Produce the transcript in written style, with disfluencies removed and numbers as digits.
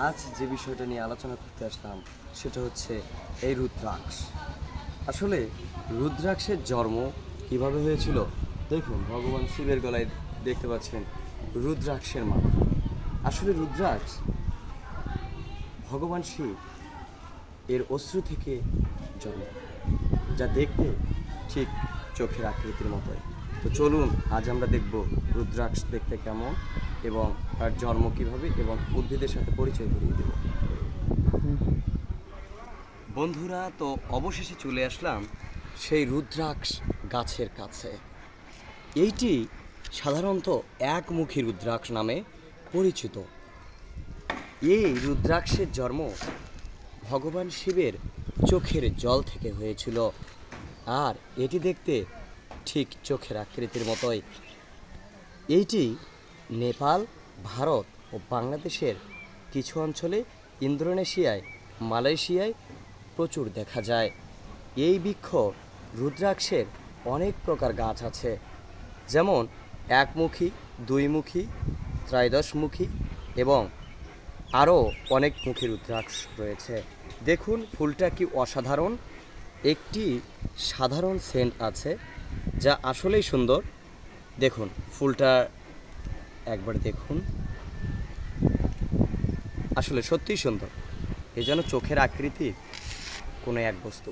আজ যে বিষয়টা নিয়ে আলোচনা করতে আসলাম সেটা হচ্ছে এই রুদ্রাক্ষ। আসলে রুদ্রাক্ষের জন্ম কিভাবে হয়েছিল দেখুন, ভগবান শিবের গলায় দেখতে পাচ্ছেন রুদ্রাক্ষের মালা। আসলে রুদ্রাক্ষ ভগবান শিব এর অশ্রু থেকে জন্ম, যা দেখতে ঠিক চোখের আকৃতির মতোই। তো চলুন আজ আমরা দেখব রুদ্রাক্ষ দেখতে কেমন এবং তার জন্ম কীভাবে এবং উদ্ভিদের সাথে পরিচয় করিয়ে দেব। বন্ধুরা, তো অবশেষে চলে আসলাম সেই রুদ্রাক্ষ গাছের কাছে। এইটি সাধারণত একমুখী রুদ্রাক্ষ নামে পরিচিত। এই রুদ্রাক্ষের জন্ম ভগবান শিবের চোখের জল থেকে হয়েছিল, আর এটি দেখতে ঠিক চোখের আকৃতির মতোই। এইটি নেপাল, ভারত ও বাংলাদেশের কিছু অঞ্চলে, ইন্দোনেশিয়ায়, মালয়েশিয়ায় প্রচুর দেখা যায়। এই বৃক্ষ রুদ্রাক্ষের অনেক প্রকার গাছ আছে, যেমন একমুখী, দুইমুখী, ত্রয়োদশমুখী এবং আরও অনেক মুখী রুদ্রাক্ষ রয়েছে। দেখুন ফুলটা কি অসাধারণ। একটি সাধারণ সেন্ট আছে যা আসলেই সুন্দর। দেখুন ফুলটা একবার দেখুন, আসলে সত্যিই সুন্দর। এ যেন চোখের আকৃতির কোনো এক বস্তু।